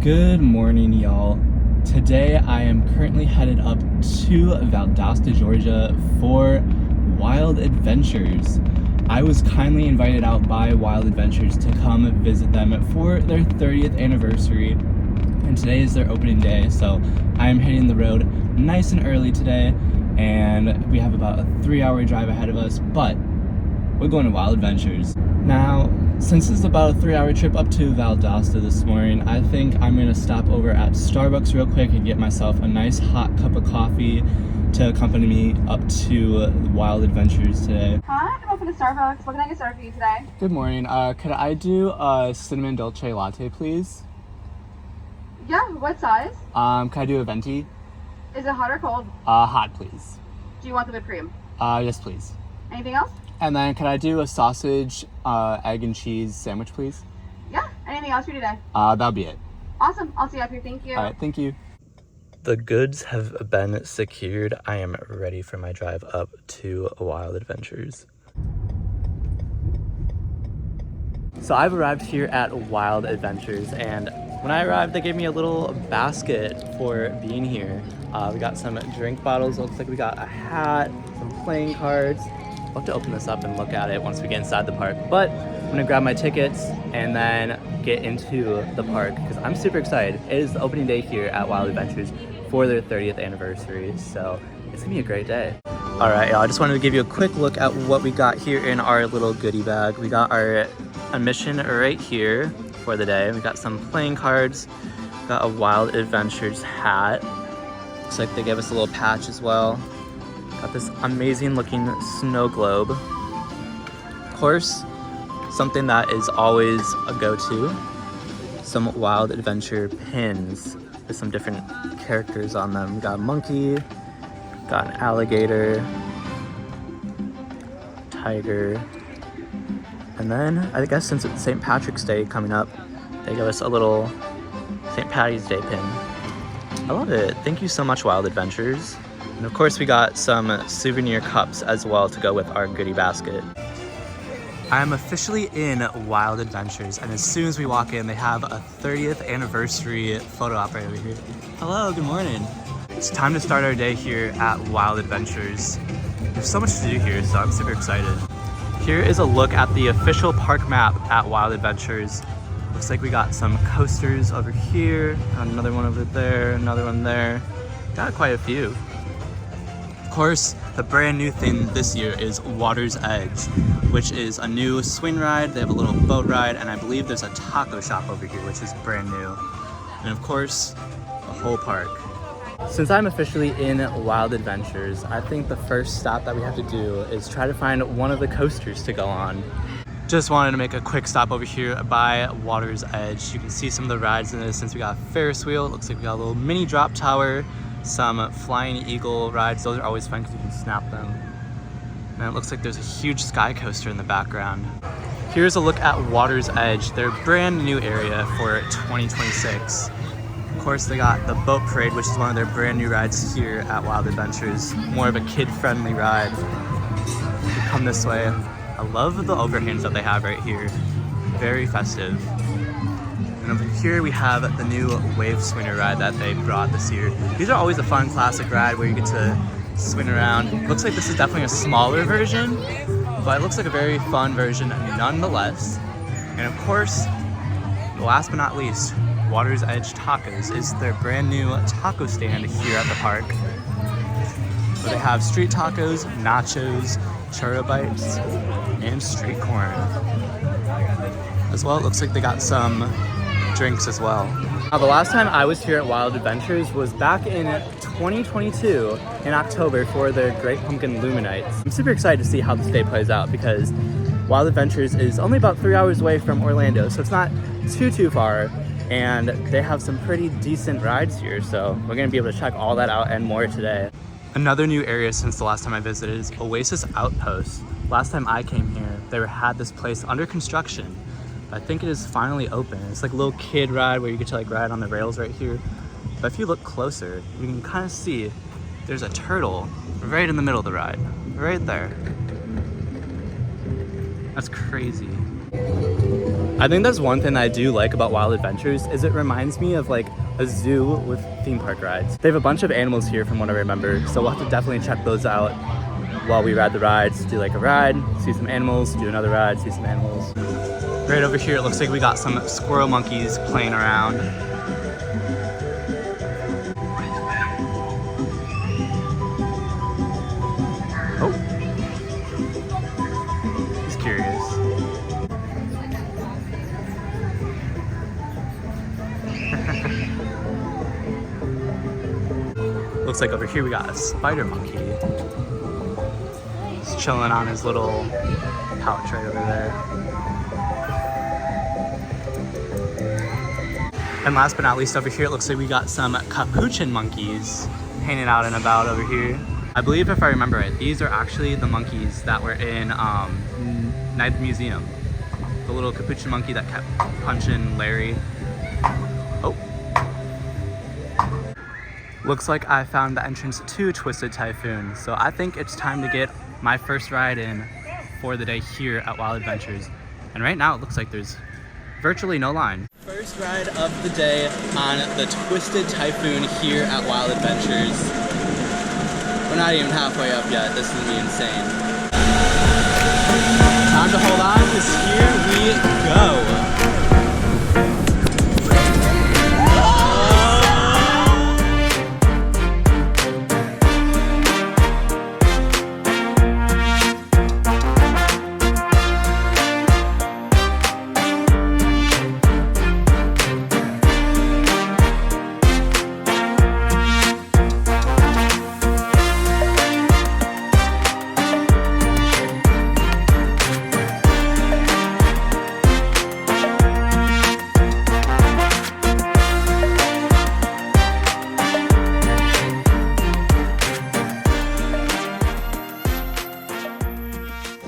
Good morning, y'all. Today I am currently headed up to Valdosta, Georgia for Wild Adventures. I was kindly invited out by Wild Adventures to come visit them for their 30th anniversary, and today is their opening day, so I am hitting the road nice and early today, and we have about a 3-hour drive ahead of us, but we're going to Wild Adventures. Now, since it's about a 3-hour trip up to Valdosta this morning, I think I'm gonna stop over at Starbucks real quick and get myself a nice hot cup of coffee to accompany me up to Wild Adventures today. Hi, I'm open to Starbucks. What can I get started for you today? Good morning. Could I do a cinnamon dolce latte, please? Yeah, what size? Could I do a venti? Is it hot or cold? Hot, please. Do you want the whipped cream? Yes, please. Anything else? And then could I do a sausage, egg and cheese sandwich, please? Yeah, anything else for you today? That'll be it. Awesome, I'll see you up here. Thank you. All right, thank you. The goods have been secured. I am ready for my drive up to Wild Adventures. So I've arrived here at Wild Adventures, and when I arrived, they gave me a little basket for being here. We got some drink bottles. It looks like we got a hat, some playing cards. I'll have to open this up and look at it once we get inside the park. But I'm gonna grab my tickets and then get into the park because I'm super excited. It is the opening day here at Wild Adventures for their 30th anniversary, so it's gonna be a great day. All right, y'all, I just wanted to give you a quick look at what we got here in our little goodie bag. We got our admission right here for the day. We got some playing cards, got a Wild Adventures hat. Looks like they gave us a little patch as well. Got this amazing looking snow globe. Of course, something that is always a go-to, some Wild Adventure pins with some different characters on them. We got a monkey, got an alligator, tiger, and then I guess since it's St. Patrick's Day coming up, they give us a little St. Patty's Day pin. I love it. Thank you so much, Wild Adventures. And of course we got some souvenir cups as well to go with our goodie basket. I am officially in Wild Adventures, and as soon as we walk in, they have a 30th anniversary photo op right over here. Hello, good morning. It's time to start our day here at Wild Adventures. There's so much to do here, so I'm super excited. Here is a look at the official park map at Wild Adventures. Looks like we got some coasters over here, got another one over there, another one there. Got quite a few. Of course, the brand new thing this year is Water's Edge, which is a new swing ride. They have a little boat ride, and I believe there's a taco shop over here, which is brand new. And of course, the whole park. Since I'm officially in Wild Adventures, I think the first stop that we have to do is try to find one of the coasters to go on. Just wanted to make a quick stop over here by Water's Edge. You can see some of the rides in this. Since we got a Ferris wheel, it looks like we got a little mini drop tower, some flying eagle rides. Those are always fun because you can snap them. And it looks like there's a huge sky coaster in the background. Here's a look at Water's Edge, their brand new area for 2026. Of course, they got the boat parade, which is one of their brand new rides here at Wild Adventures. More of a kid-friendly ride. You can come this way. I love the overhangs that they have right here. Very festive. And over here we have the new wave swinger ride that they brought this year. These are always a fun classic ride where you get to swing around. Looks like this is definitely a smaller version, but it looks like a very fun version nonetheless. And of course, last but not least, Water's Edge Tacos is their brand new taco stand here at the park. Where they have street tacos, nachos, churro bites, and street corn. As well, it looks like they got some drinks as well. Now, the last time I was here at Wild Adventures was back in 2022 in October for their Great Pumpkin Lumunites. I'm super excited to see how this day plays out because Wild Adventures is only about 3 hours away from Orlando, so it's not too far, and they have some pretty decent rides here, so we're gonna be able to check all that out and more today. Another new area since the last time I visited is Oasis Outpost. Last time I came here, they had this place under construction. I think it is finally open. It's like a little kid ride where you get to like ride on the rails right here. But if you look closer, you can kind of see there's a turtle right in the middle of the ride, right there. That's crazy. I think that's one thing I do like about Wild Adventures is it reminds me of like a zoo with theme park rides. They have a bunch of animals here from what I remember, so we'll have to definitely check those out while we ride the rides. Do like a ride, see some animals, do another ride, see some animals. Right over here, it looks like we got some squirrel monkeys playing around. Oh, he's curious. Looks like over here we got a spider monkey. He's chilling on his little pouch right over there. And last but not least, over here it looks like we got some capuchin monkeys hanging out and about over here. I believe if I remember right, these are actually the monkeys that were in Night at the Museum. The little capuchin monkey that kept punching Larry. Oh. Looks like I found the entrance to Twisted Typhoon, so I think it's time to get my first ride in for the day here at Wild Adventures. And right now it looks like there's virtually no line. First ride of the day on the Twisted Typhoon here at Wild Adventures. We're not even halfway up yet, this is gonna be insane. Time to hold on, because here we go.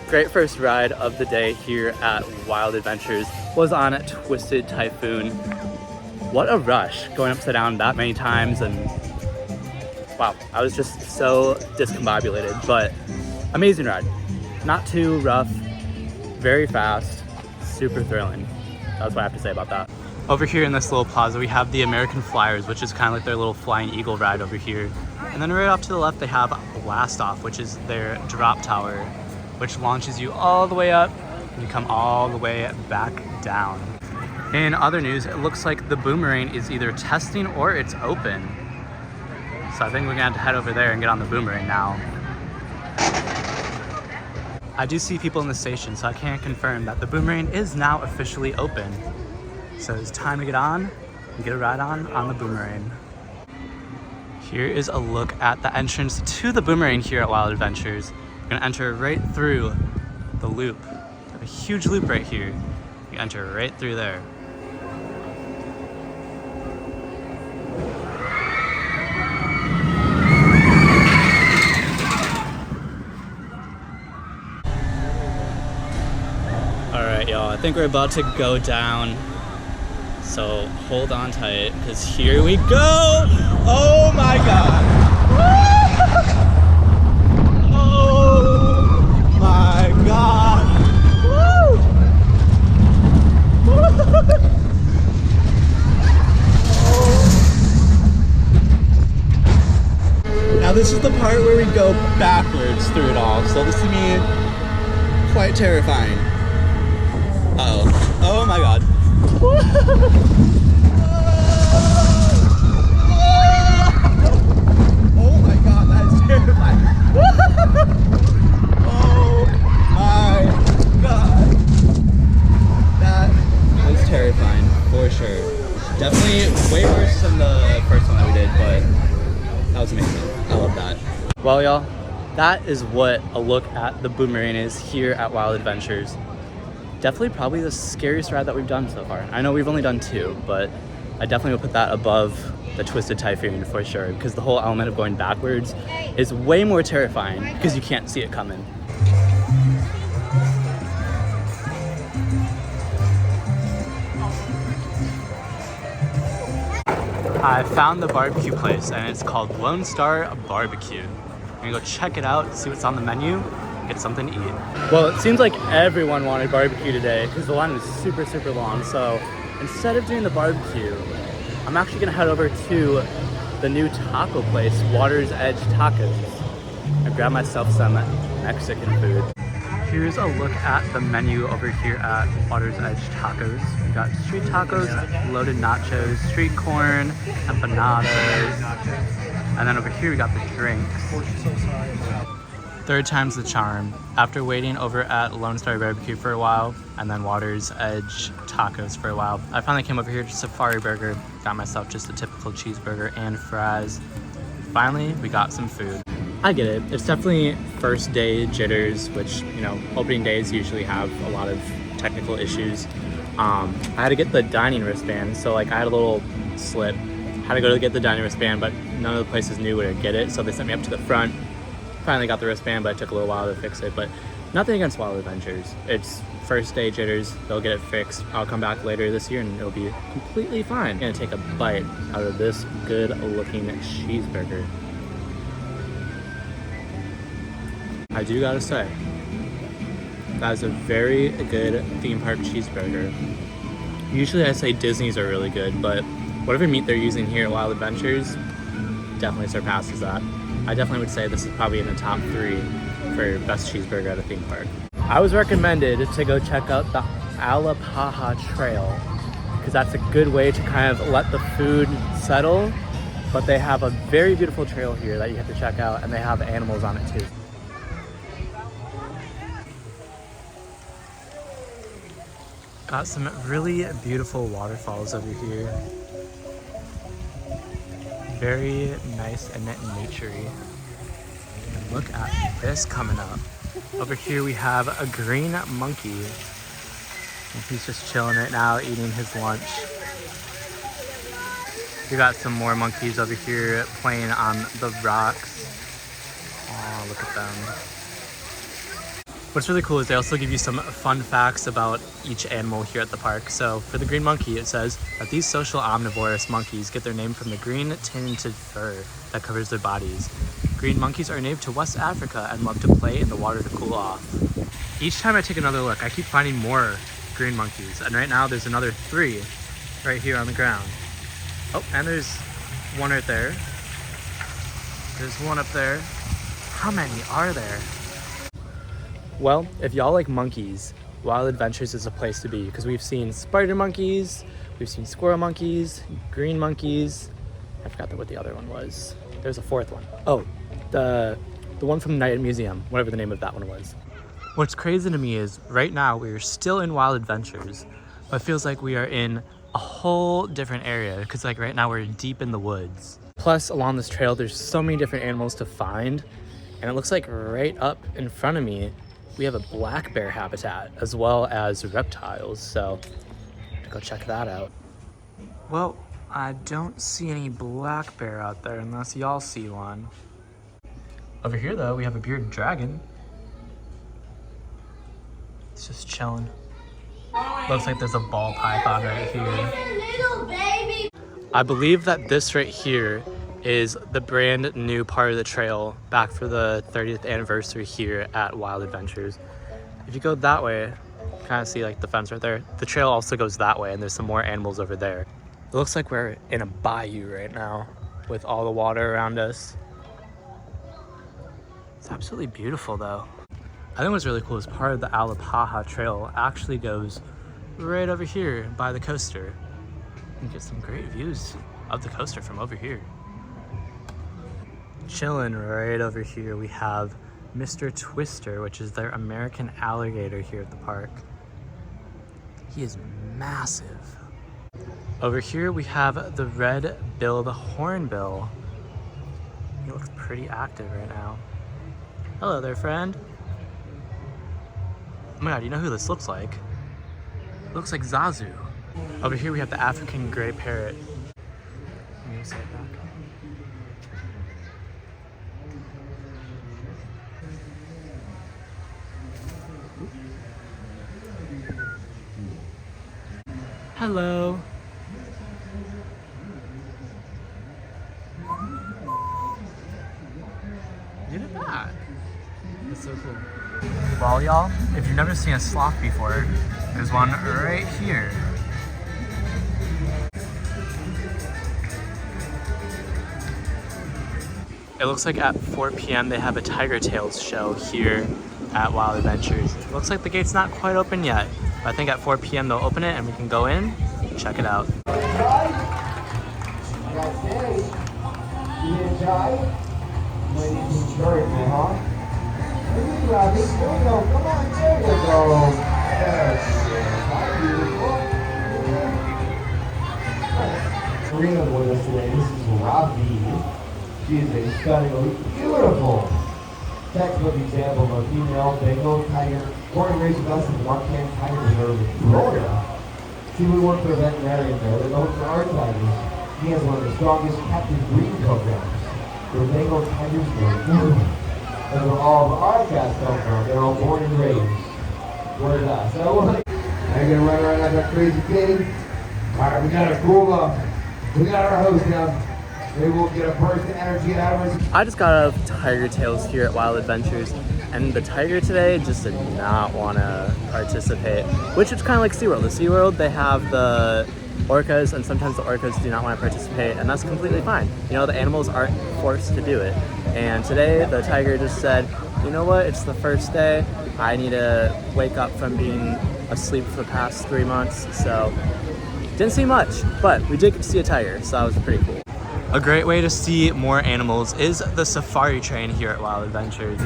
Great first ride of the day here at Wild Adventures was on Twisted Typhoon. What a rush, going upside down that many times, and wow, I was just so discombobulated, but amazing ride. Not too rough, very fast, super thrilling. That's what I have to say about that. Over here in this little plaza, we have the American Flyers, which is kind of like their little Flying Eagle ride over here. And then right off to the left, they have Blast Off, which is their drop tower, which launches you all the way up and you come all the way back down. In other news, it looks like the Boomerang is either testing or it's open. So I think we're gonna have to head over there and get on the Boomerang now. I do see people in the station, so I can confirm that the Boomerang is now officially open. So it's time to get on and get a ride on the Boomerang. Here is a look at the entrance to the Boomerang here at Wild Adventures. You're gonna enter right through the loop. We have a huge loop right here. You enter right through there. All right, y'all, I think we're about to go down. So hold on tight, because here we go. Oh my God. God. Woo! Now this is the part where we go backwards through it all, so this is me quite terrifying. Uh-oh. Oh my God. Oh my God, that is terrifying. God, that was terrifying for sure. Definitely way worse than the first one that we did, but that was amazing. I love that. Well, y'all, that is what a look at the Boomerang is here at Wild Adventures. Definitely probably the scariest ride that we've done so far. I know we've only done 2, but I definitely would put that above the Twisted Typhoon for sure, because the whole element of going backwards is way more terrifying because you can't see it coming. I found the barbecue place and it's called Lone Star Barbecue. I'm gonna go check it out, see what's on the menu, get something to eat. Well, it seems like everyone wanted barbecue today because the line was super, super long. So instead of doing the barbecue, I'm actually gonna head over to the new taco place, Water's Edge Tacos, and grab myself some Mexican food. Here's a look at the menu over here at Water's Edge Tacos. We got street tacos, loaded nachos, street corn, empanadas, and then over here we got the drinks. Third time's the charm. After waiting over at Lone Star Barbecue for a while, and then Water's Edge Tacos for a while, I finally came over here to Safari Burger, got myself just a typical cheeseburger and fries. Finally, we got some food. I get it. It's definitely first day jitters, which, you know, opening days usually have a lot of technical issues. I had to get the dining wristband, so like I had a little slip. Had to go to get the dining wristband, but none of the places knew where to get it, so they sent me up to the front. Finally got the wristband, but it took a little while to fix it. But nothing against Wild Adventures. It's first day jitters. They'll get it fixed. I'll come back later this year and it'll be completely fine. I'm gonna take a bite out of this good looking cheeseburger. I do gotta say, that is a very good theme park cheeseburger. Usually I say Disney's are really good, but whatever meat they're using here at Wild Adventures definitely surpasses that. I definitely would say this is probably in the top 3 for best cheeseburger at a theme park. I was recommended to go check out the Alapaha Trail because that's a good way to kind of let the food settle, but they have a very beautiful trail here that you have to check out, and they have animals on it too. Got some really beautiful waterfalls over here. Very nice and naturey. And look at this coming up. Over here we have a green monkey. And he's just chilling right now, eating his lunch. We got some more monkeys over here playing on the rocks. Oh, look at them. What's really cool is they also give you some fun facts about each animal here at the park. So for the green monkey, it says that these social omnivorous monkeys get their name from the green tinted fur that covers their bodies. Green monkeys are native to West Africa and love to play in the water to cool off. Each time I take another look, I keep finding more green monkeys. And right now there's another 3 right here on the ground. Oh, and there's one right there. There's one up there. How many are there? Well, if y'all like monkeys, Wild Adventures is a place to be because we've seen spider monkeys, we've seen squirrel monkeys, green monkeys. I forgot what the other one was. There's a 4th one. Oh, the one from the Night Museum, whatever the name of that one was. What's crazy to me is right now we're still in Wild Adventures, but it feels like we are in a whole different area because like right now we're deep in the woods. Plus along this trail, there's so many different animals to find, and it looks like right up in front of me, we have a black bear habitat as well as reptiles, so I'm gonna go check that out. Well, I don't see any black bear out there unless y'all see one. Over here though, we have a bearded dragon. It's just chilling. Looks like there's a ball python right here. I believe that this right here is the brand new part of the trail back for the 30th anniversary here at Wild Adventures. If you go that way, you kind of see like the fence right there. The trail also goes that way and there's some more animals over there. It looks like we're in a bayou right now with all the water around us. It's absolutely beautiful though. I think what's really cool is part of the Alapaha Trail actually goes right over here by the coaster. You can get some great views of the coaster from over here. Chilling right over here, we have Mr. Twister, which is their American alligator here at the park. He is massive. Over here, we have the red-billed hornbill. He looks pretty active right now. Hello there, friend. Oh my god, you know who this looks like? It looks like Zazu. Over here, we have the African gray parrot. Let me say it back. Hello. Look at that. That's so cool. Well, y'all, if you've never seen a sloth before, there's one right here. It looks like at 4 p.m. they have a Tiger Tails show here at Wild Adventures. It looks like the gate's not quite open yet, but I think at 4 p.m. they'll open it and we can go in and check it out. Serena with us today. This is Robbie. She is a stunningly beautiful textbook example of a female Bengal tiger born and raised with us in the Marquand Tiger Reserve in Florida. See, we work for a veterinarian there that owns our tigers. He has one of the strongest captive breeding programs. The Bengal tigers were beautiful. That's where all of our cats come from. They're all born and raised with us. So, I'm gonna run around like a crazy king. All right, we gotta cool up. We got our host now. Maybe we'll get a burst of energy out of us. I just got out of Tiger Tails here at Wild Adventures, and the tiger today just did not want to participate, which is kind of like SeaWorld. At SeaWorld, they have the orcas, and sometimes the orcas do not want to participate, and that's completely fine. You know, the animals aren't forced to do it. And today, the tiger just said, you know what, it's the first day. I need to wake up from being asleep for the past 3 months, so didn't see much, but we did get to see a tiger, so that was pretty cool. A great way to see more animals is the safari train here at Wild Adventures.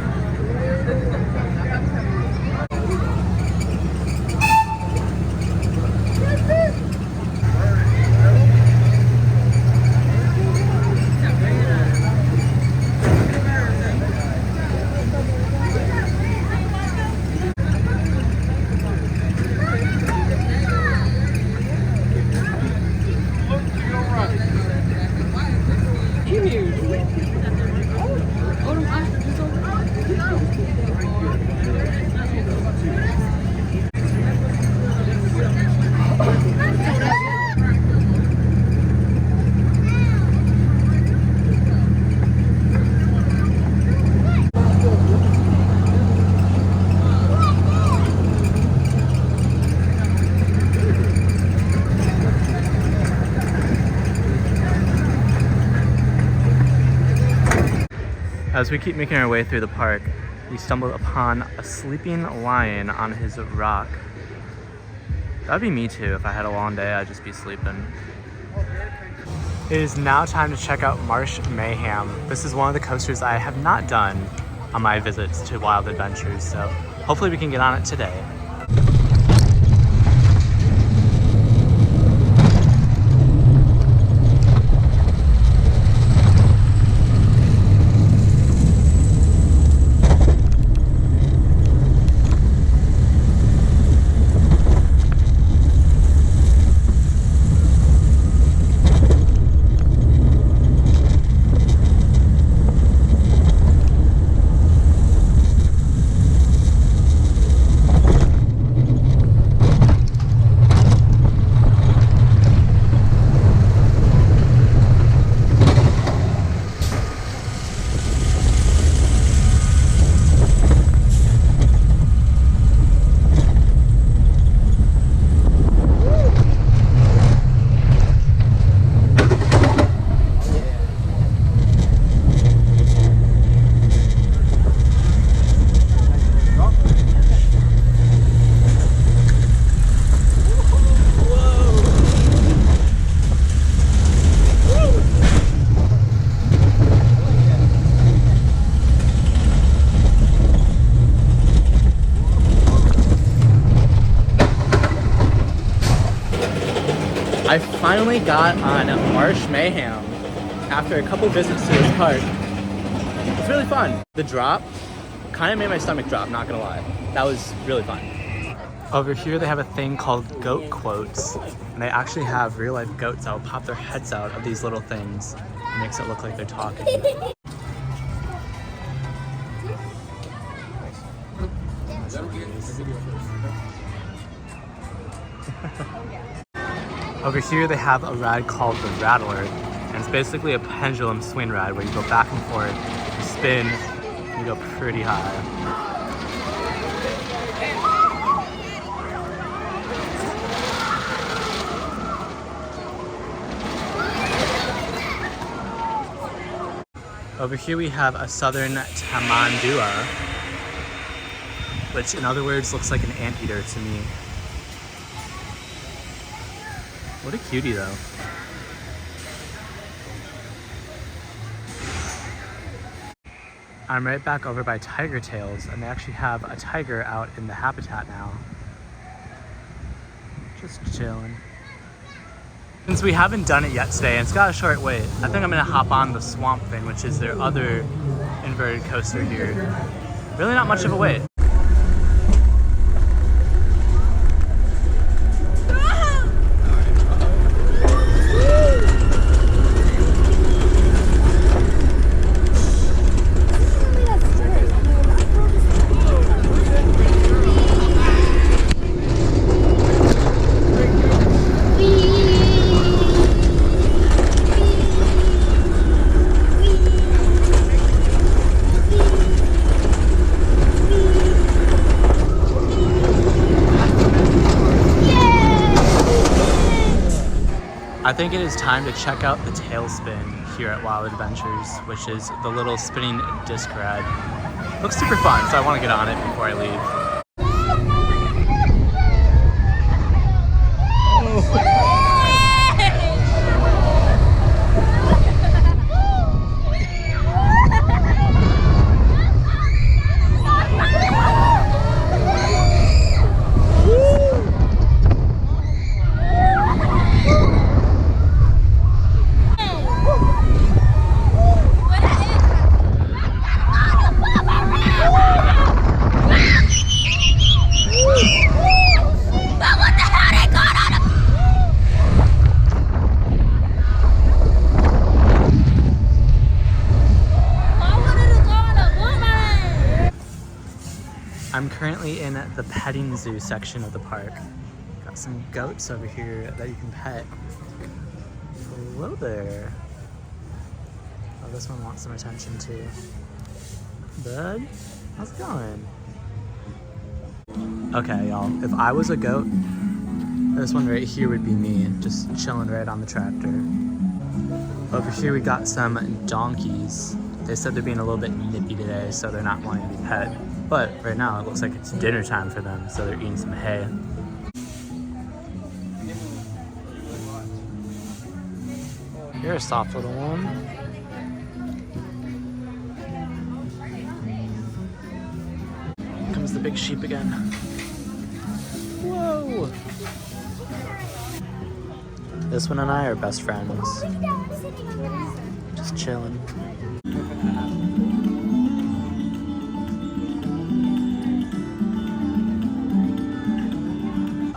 As we keep making our way through the park, we stumbled upon a sleeping lion on his rock. That'd be me too. If I had a long day, I'd just be sleeping. It is now time to check out Marsh Mayhem. This is one of the coasters I have not done on my visits to Wild Adventures, so hopefully we can get on it today. I finally got on Marsh Mayhem after a couple visits to this park. It's really fun. The drop kind of made my stomach drop, not gonna lie. That was really fun. Over here they have a thing called goat quotes, and they actually have real life goats that will pop their heads out of these little things. It makes it look like they're talking. Over here they have a ride called the Rattler, and it's basically a pendulum swing ride where you go back and forth, you spin, you go pretty high. Over here we have a southern tamandua, which in other words looks like an anteater to me. What a cutie though. I'm right back over by tiger tails, and they actually have a tiger out in the habitat now. Just chilling. Since we haven't done it yet today, and it's got a short wait, I think I'm gonna hop on the swamp thing, which is their other inverted coaster here. Really not much of a wait. I think it is time to check out the tailspin here at Wild Adventures, which is the little spinning disc ride. Looks super fun, so I want to get on it before I leave. I'm currently in the petting zoo section of the park. Got some goats over here that you can pet. Hello there. Oh, this one wants some attention too. Bud, how's it going? Okay, y'all, if I was a goat, this one right here would be me, just chilling right on the tractor. Over here we got some donkeys. They said they're being a little bit nippy today, so they're not wanting to be pet. But right now it looks like it's dinner time for them, so they're eating some hay. You're a soft little one. Here comes the big sheep again. Whoa! This one and I are best friends. Just chilling.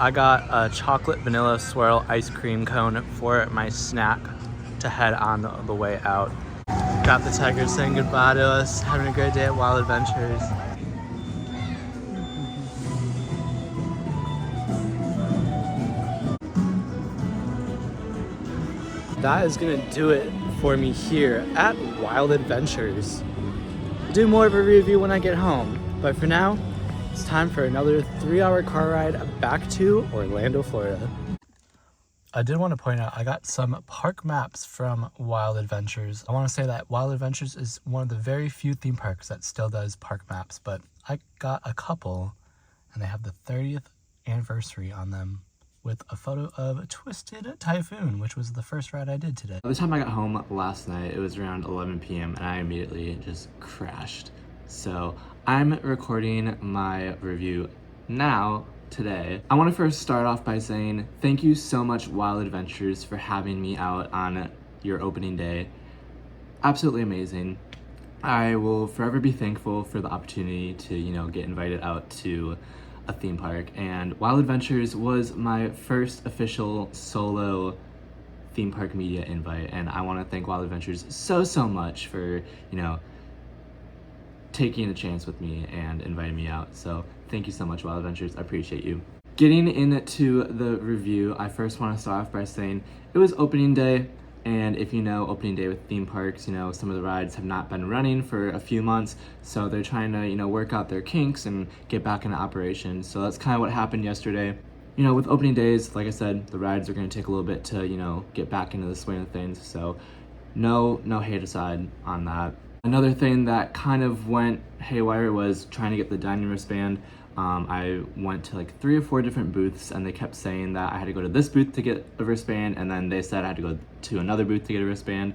I got a chocolate vanilla swirl ice cream cone for my snack to head on the way out. Got the tigers saying goodbye to us, having a great day at Wild Adventures. That is gonna do it for me here at Wild Adventures. I'll do more of a review when I get home, but for now, it's time for another 3-hour car ride back to Orlando, Florida. I did want to point out, I got some park maps from Wild Adventures. I want to say that Wild Adventures is one of the very few theme parks that still does park maps, but I got a couple, and they have the 30th anniversary on them with a photo of Twisted Typhoon, which was the first ride I did today. By the time I got home last night, it was around 11 p.m. and I immediately just crashed. So I'm recording my review now, today. I want to first start off by saying thank you so much, Wild Adventures, for having me out on your opening day. Absolutely amazing. I will forever be thankful for the opportunity to, get invited out to a theme park, and Wild Adventures was my first official solo theme park media invite, and I want to thank Wild Adventures so much for, taking a chance with me and inviting me out. So thank you so much, Wild Adventures. I appreciate you. Getting into the review, I first want to start off by saying it was opening day, and if you know opening day with theme parks, some of the rides have not been running for a few months, so they're trying to, work out their kinks and get back into operation. So that's kind of what happened yesterday. With opening days, like I said, the rides are going to take a little bit to, get back into the swing of things. So no hate aside on that. Another thing that kind of went haywire was trying to get the dining wristband. I went to like 3 or 4 different booths and they kept saying that I had to go to this booth to get a wristband, and then they said I had to go to another booth to get a wristband.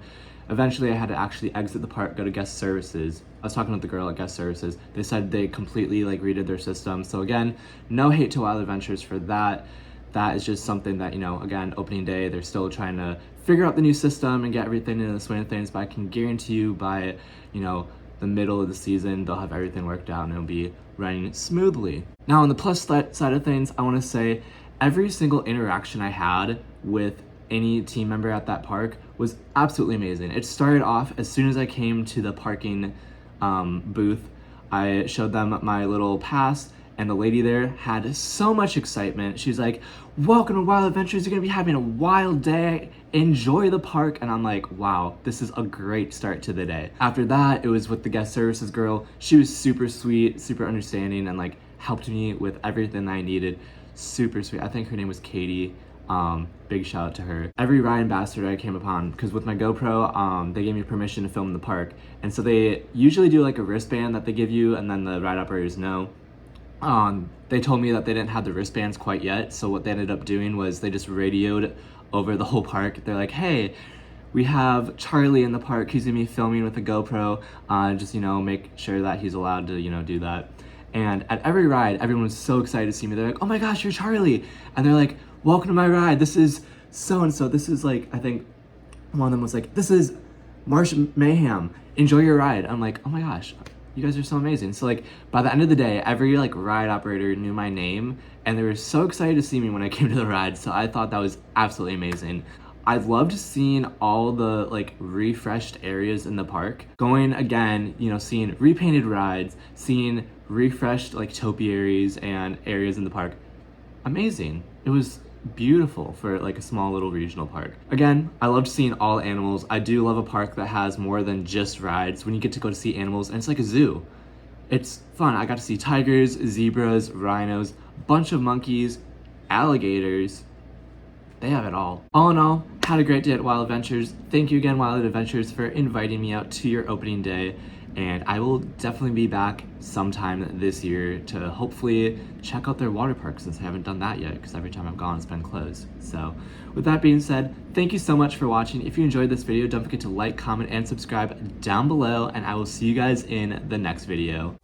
Eventually I had to actually exit the park, go to guest services. I was talking with the girl at guest services. They said they completely like redid their system. So again, no hate to Wild Adventures for that. That is just something that, you know, again, opening day, they're still trying to figure out the new system and get everything into the swing of things, but I can guarantee you by, you know, the middle of the season, they'll have everything worked out and it'll be running smoothly. Now on the plus side of things, I want to say every single interaction I had with any team member at that park was absolutely amazing. It started off as soon as I came to the parking booth. I showed them my little pass, and the lady there had so much excitement. She's like, "Welcome to Wild Adventures, you're gonna be having a wild day, enjoy the park." And I'm like, wow, this is a great start to the day. After that, it was with the guest services girl. She was super sweet, super understanding, and like helped me with everything that I needed. Super sweet. I think her name was Katie. Big shout out to her. Every ride ambassador I came upon, because with my GoPro, they gave me permission to film in the park. And so they usually do like a wristband that they give you, and then the ride operators know. They told me that they didn't have the wristbands quite yet, so what they ended up doing was they just radioed over the whole park. They're like, "Hey, we have Charlie in the park. He's gonna be filming with a GoPro. Just, you know, make sure that he's allowed to, you know, do that." And at every ride, everyone was so excited to see me. They're like, "Oh my gosh, you're Charlie!" And they're like, "Welcome to my ride. This is so-and-so. This is like," I think one of them was like, "This is Marsh Mayhem. Enjoy your ride." I'm like, "Oh my gosh, you guys are so amazing." So like by the end of the day, every like ride operator knew my name and they were so excited to see me when I came to the ride. So I thought that was absolutely amazing. I loved seeing all the like refreshed areas in the park. Going again, you know, seeing repainted rides, seeing refreshed like topiaries and areas in the park. Amazing. It was beautiful for like a small little regional park. Again, I loved seeing all animals. I do love a park that has more than just rides, when you get to go to see animals, and it's like a zoo. It's fun. I got to see tigers, zebras, rhinos, bunch of monkeys, alligators. They have it all. All in all, had a great day at Wild Adventures. Thank you again, Wild Adventures, for inviting me out to your opening day. And I will definitely be back sometime this year to hopefully check out their water park, since I haven't done that yet, because every time I've gone it's been closed. So with that being said, thank you so much for watching. If you enjoyed this video, don't forget to like, comment, and subscribe down below, and I will see you guys in the next video.